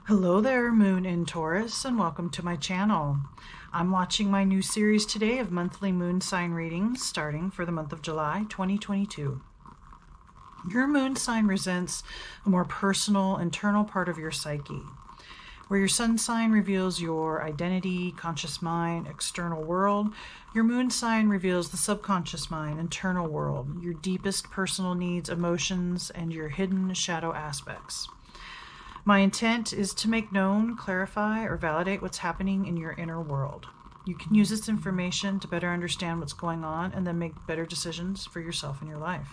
Hello there, Moon in Taurus, and welcome to my channel. I'm watching my new series today of monthly moon sign readings starting for the month of July 2022. Your moon sign represents a more personal, internal part of your psyche, where your sun sign reveals your identity, conscious mind, external world. Your moon sign reveals the subconscious mind, internal world, your deepest personal needs, emotions, and your hidden shadow aspects. My intent is to make known, clarify, or validate what's happening in your inner world. You can use this information to better understand what's going on and then make better decisions for yourself and your life.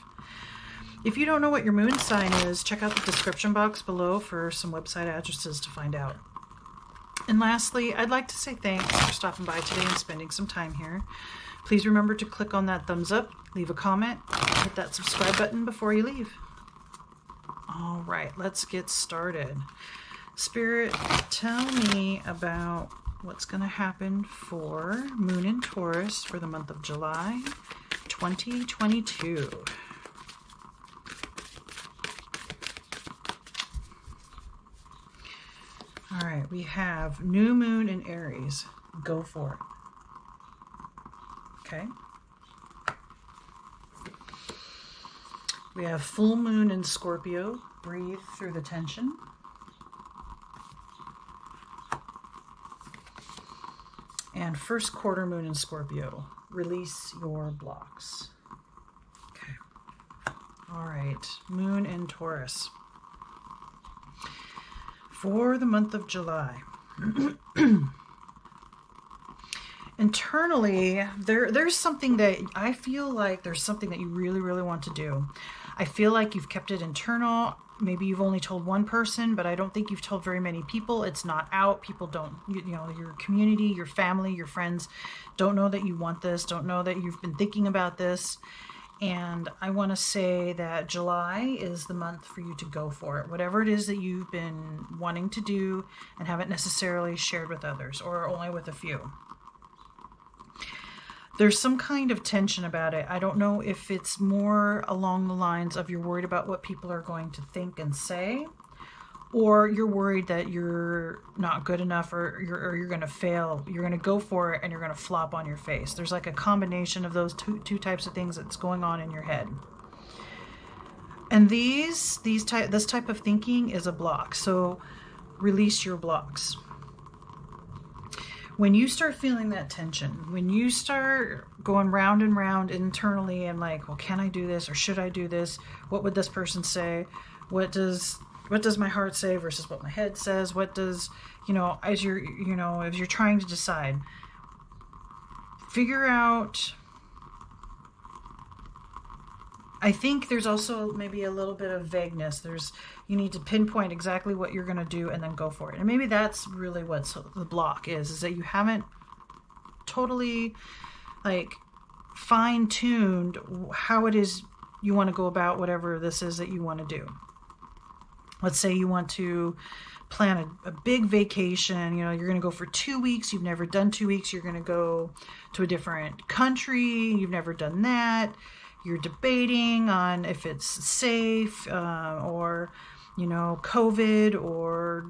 If you don't know what your moon sign is, check out the description box below for some website addresses to find out. And lastly, I'd like to say thanks for stopping by today and spending some time here. Please remember to click on that thumbs up, leave a comment, hit that subscribe button before you leave. All right, let's get started. Spirit, tell me about what's going to happen for Moon in Taurus for the month of July 2022. All right, we have new moon in Aries. Go for it. Okay. We have full moon in Scorpio. Breathe through the tension. And first quarter moon in Scorpio. Release your blocks. Okay. All right. Moon in Taurus. For the month of July. Internally, there's something that I feel like there's something that you really want to do. I feel like you've kept it internal. Maybe you've only told one person, but I don't think you've told very many people. It's not out. People don't, you know, your community, your family, your friends don't know that you want this, don't know that you've been thinking about this. And I want to say that July is the month for you to go for it. Whatever it is that you've been wanting to do and haven't necessarily shared with others or only with a few. There's some kind of tension about it. I don't know if it's more along the lines of you're worried about what people are going to think and say, or you're worried that you're not good enough or you're going to fail. You're going to go for it and you're going to flop on your face. There's like a combination of those two types of things that's going on in your head. And this type of thinking is a block. So release your blocks. When you start feeling that tension, when you start going round and round internally and like, well, can I do this or should I do this? What would this person say? What does my heart say versus what my head says? What does, as you're trying to decide, figure out. I think there's also maybe a little bit of vagueness. You need to pinpoint exactly what you're going to do and then go for it. And maybe that's really what the block is that you haven't totally fine-tuned how it is you want to go about whatever this is that you want to do. Let's say you want to plan a big vacation. You're going to go for 2 weeks. You've never done 2 weeks. You're going to go to a different country. You've never done that. You're debating on if it's safe or, COVID or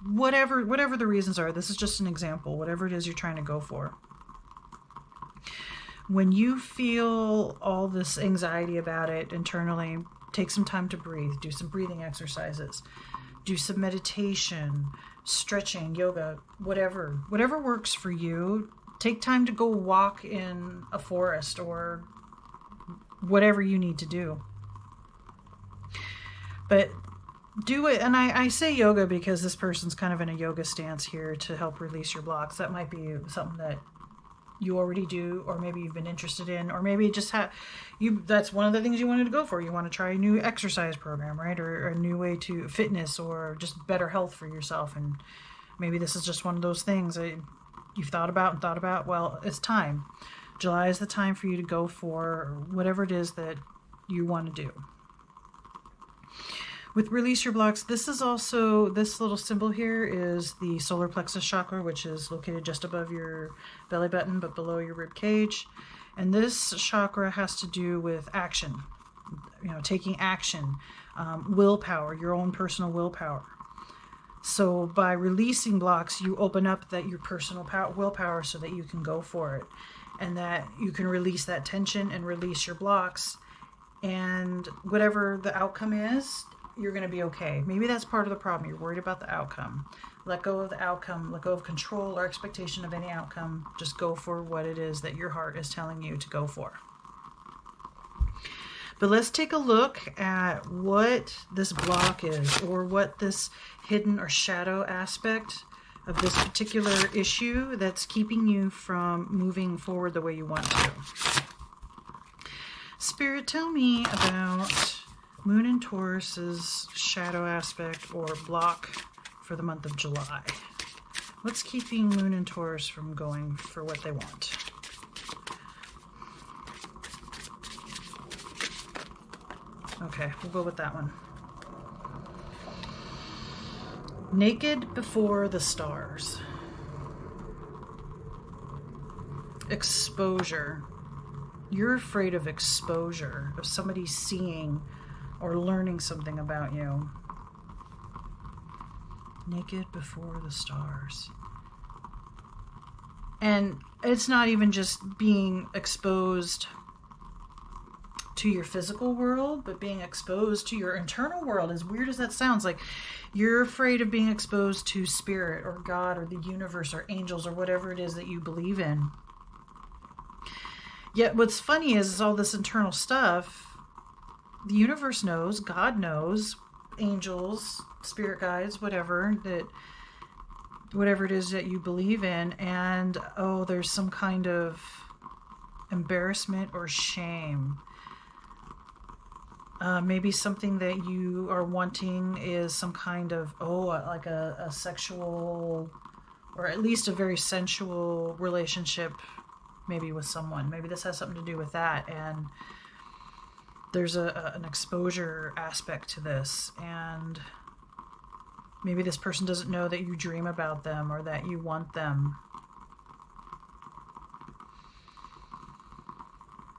whatever the reasons are. This is just an example, whatever it is you're trying to go for. When you feel all this anxiety about it internally, take some time to breathe. Do some breathing exercises. Do some meditation, stretching, yoga, whatever works for you. Take time to go walk in a forest or whatever you need to do. But do it, and I say yoga because this person's kind of in a yoga stance here to help release your blocks. That might be something that you already do, or maybe you've been interested in, or maybe just that's one of the things you wanted to go for. You want to try a new exercise program, right? Or a new way to fitness or just better health for yourself. And maybe this is just one of those things that you've thought about. Well, it's time. July is the time for you to go for whatever it is that you want to do. With release your blocks, this little symbol here is the solar plexus chakra, which is located just above your belly button, but below your rib cage. And this chakra has to do with action, taking action, willpower, your own personal willpower. So by releasing blocks, you open up that your personal willpower so that you can go for it, and that you can release that tension and release your blocks. And whatever the outcome is, you're going to be okay. Maybe that's part of the problem. You're worried about the outcome. Let go of the outcome. Let go of control or expectation of any outcome. Just go for what it is that your heart is telling you to go for. But let's take a look at what this block is, or what this hidden or shadow aspect of this particular issue that's keeping you from moving forward the way you want to. Spirit, tell me about Moon and Taurus's shadow aspect or block for the month of July. What's keeping Moon and Taurus from going for what they want? Okay, we'll go with that one. Naked before the stars. Exposure. You're afraid of exposure, of somebody seeing or learning something about you. Naked before the stars. And it's not even just being exposed to your physical world, but being exposed to your internal world. As weird as that sounds, like you're afraid of being exposed to spirit or God or the universe or angels or whatever it is that you believe in. Yet what's funny is all this internal stuff, the universe knows, God knows, angels, spirit guides, whatever it is that you believe in, and there's some kind of embarrassment or shame. Maybe something that you are wanting is some kind of, like a sexual, or at least a very sensual relationship, maybe with someone. Maybe this has something to do with that, and there's an exposure aspect to this, and maybe this person doesn't know that you dream about them or that you want them.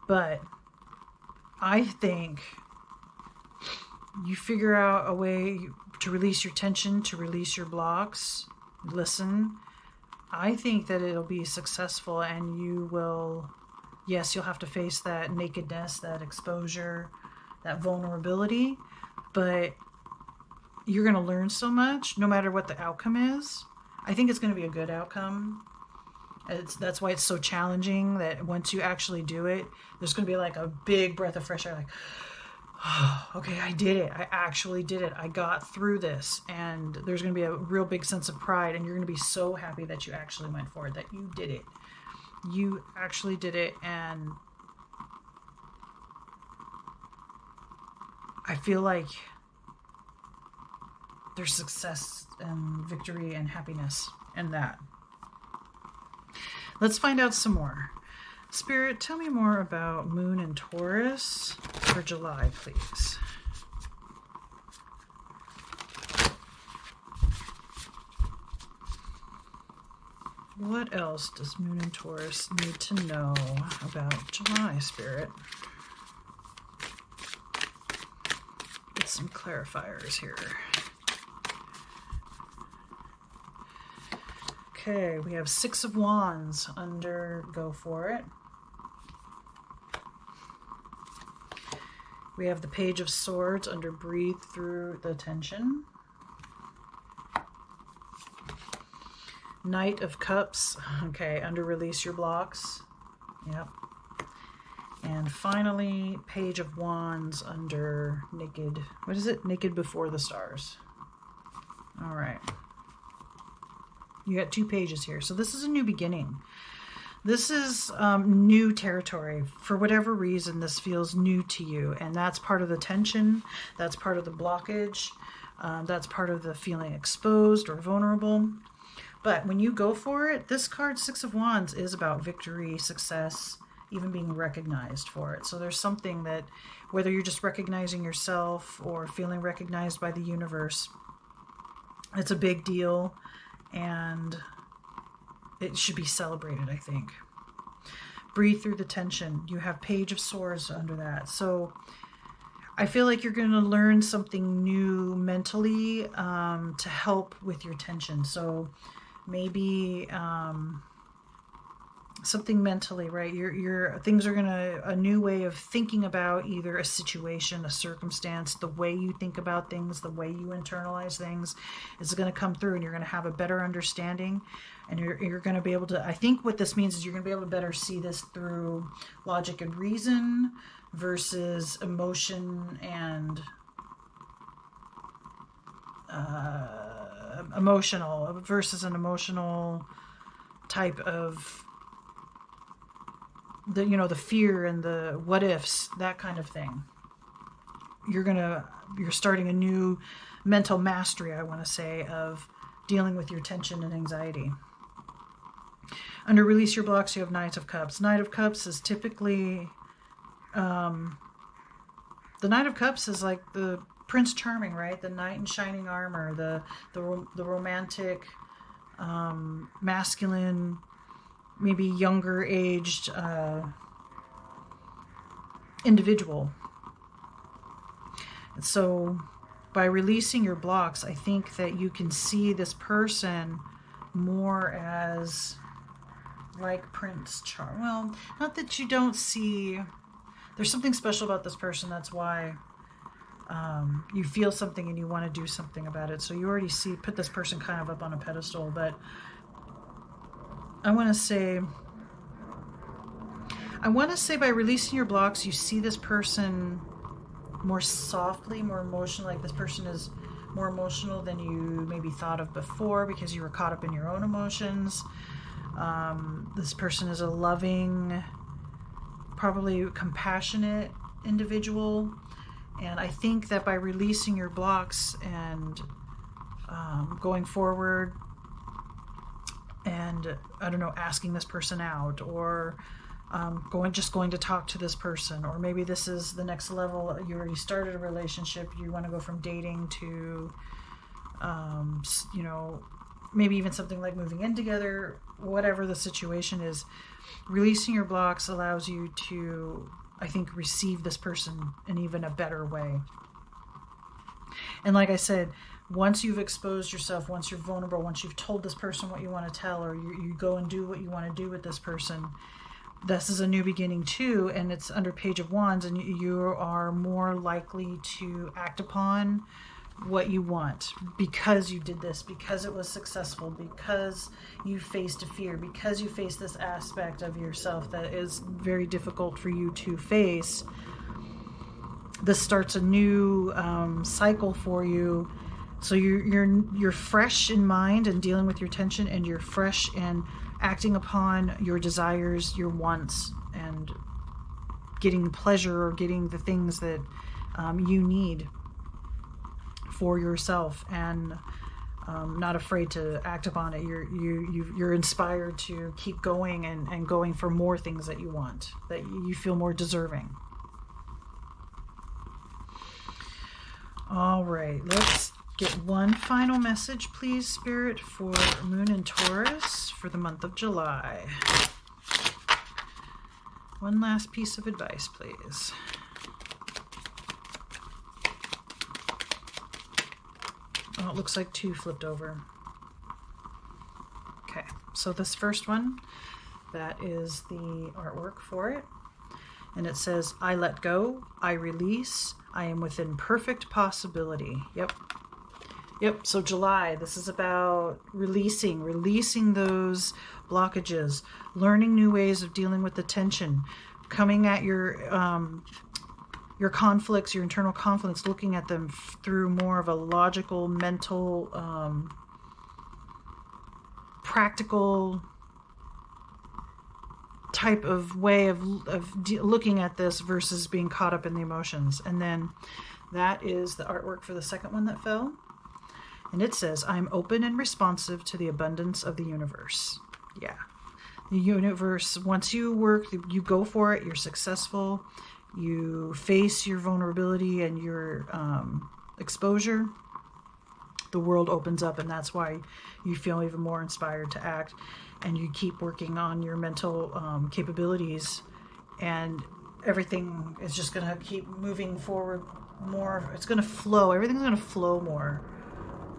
But I think you figure out a way to release your tension, to release your blocks. Listen, I think that it'll be successful, and you will, yes, you'll have to face that nakedness, that exposure, that vulnerability, but you're going to learn so much no matter what the outcome is. I think it's going to be a good outcome. That's why it's so challenging, that once you actually do it, there's going to be like a big breath of fresh air, like, oh, okay, I did it. I actually did it. I got through this. And there's going to be a real big sense of pride, and you're going to be so happy that you actually went for it, that you did it. You actually did it, and I feel like there's success and victory and happiness in that. Let's find out some more. Spirit, tell me more about Moon and Taurus for July, please. What else does Moon and Taurus need to know about July, Spirit? Get some clarifiers here. Okay, we have 6 of Wands under Go For It. We have the Page of Swords under Breathe Through the Tension. Knight of Cups, okay, under Release Your Blocks. Yep. And finally, Page of Wands under Naked, what is it? Naked Before the Stars. All right. You got 2 pages here. So this is a new beginning. This is new territory. For whatever reason, this feels new to you. And that's part of the tension. That's part of the blockage. That's part of the feeling exposed or vulnerable. But when you go for it, this card, 6 of Wands, is about victory, success, even being recognized for it. So there's something that, whether you're just recognizing yourself or feeling recognized by the universe, it's a big deal. And it should be celebrated, I think. Breathe through the tension. You have Page of Swords under that. So I feel like you're going to learn something new mentally to help with your tension. So maybe something mentally, right? Your things are a new way of thinking about either a situation, a circumstance, the way you think about things, the way you internalize things is going to come through, and you're going to have a better understanding, and you're going to be able to, I think what this means is you're going to be able to better see this through logic and reason versus emotion and emotional versus an emotional type of the fear and the what ifs, that kind of thing. You're starting a new mental mastery, I want to say, of dealing with your tension and anxiety. Under release your blocks, you have Knight of Cups. Knight of Cups is typically the Knight of Cups is like the Prince Charming, right? The knight in shining armor, the romantic, masculine, maybe younger aged individual. And so by releasing your blocks, I think that you can see this person more as like Prince Charming. Well, not that you don't see, there's something special about this person. That's why you feel something and you want to do something about it. So you already put this person kind of up on a pedestal, but I want to say by releasing your blocks, you see this person more softly, more emotional, like this person is more emotional than you maybe thought of before because you were caught up in your own emotions. This person is a loving, probably compassionate individual. And I think that by releasing your blocks and going forward, and I don't know, asking this person out, or going to talk to this person, or maybe this is the next level. You already started a relationship. You want to go from dating to, maybe even something like moving in together. Whatever the situation is, releasing your blocks allows you to, I think, receive this person in even a better way. And like I said, once you've exposed yourself, once you're vulnerable, once you've told this person what you want to tell, or you go and do what you want to do with this person, this is a new beginning too, and it's under Page of Wands, and you are more likely to act upon what you want because you did this, because it was successful, because you faced a fear, because you faced this aspect of yourself that is very difficult for you to face. This starts a new cycle for you. So you're fresh in mind and dealing with your tension, and you're fresh in acting upon your desires, your wants, and getting pleasure or getting the things that you need for yourself, and not afraid to act upon it. You're inspired to keep going and going for more things that you want, that you feel more deserving. All right, let's get one final message, please, Spirit, for Moon and Taurus for the month of July. One last piece of advice, please. Oh, it looks like two flipped over. Okay, so this first one, that is the artwork for it. And it says, I let go, I release, I am within perfect possibility. Yep, so July, this is about releasing those blockages, learning new ways of dealing with the tension, coming at your conflicts, your internal conflicts, looking at them through more of a logical, mental, practical type of way of looking at this versus being caught up in the emotions. And then that is the artwork for the second one that fell. And it says, I'm open and responsive to the abundance of the universe. Yeah. The universe, once you work, you go for it, you're successful, you face your vulnerability and your exposure, the world opens up, and that's why you feel even more inspired to act, and you keep working on your mental capabilities, and everything is just going to keep moving forward more, it's going to flow. Everything's going to flow more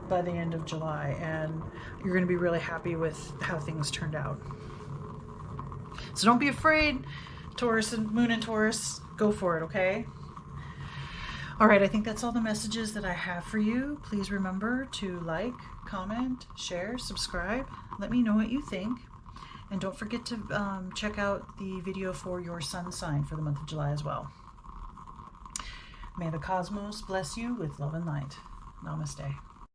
by the end of July, and you're going to be really happy with how things turned out. So don't be afraid, Taurus and Moon and Taurus. Go for it, okay? All right, I think that's all the messages that I have for you. Please remember to like, comment, share, subscribe. Let me know what you think. And don't forget to check out the video for your sun sign for the month of July as well. May the cosmos bless you with love and light. Namaste.